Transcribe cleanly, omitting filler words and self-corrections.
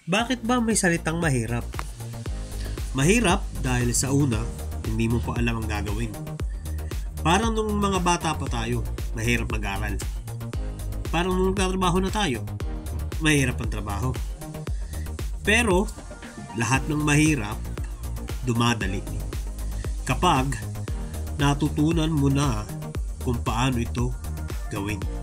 Bakit ba may salitang mahirap? Mahirap dahil sa una, hindi mo pa alam ang gagawin. Parang nung mga bata pa tayo, mahirap mag-aral. Parang nung nagtatrabaho na tayo, mahirap ang trabaho. Pero, lahat ng mahirap, dumadali. Kapag natutunan mo na kung paano ito gawin.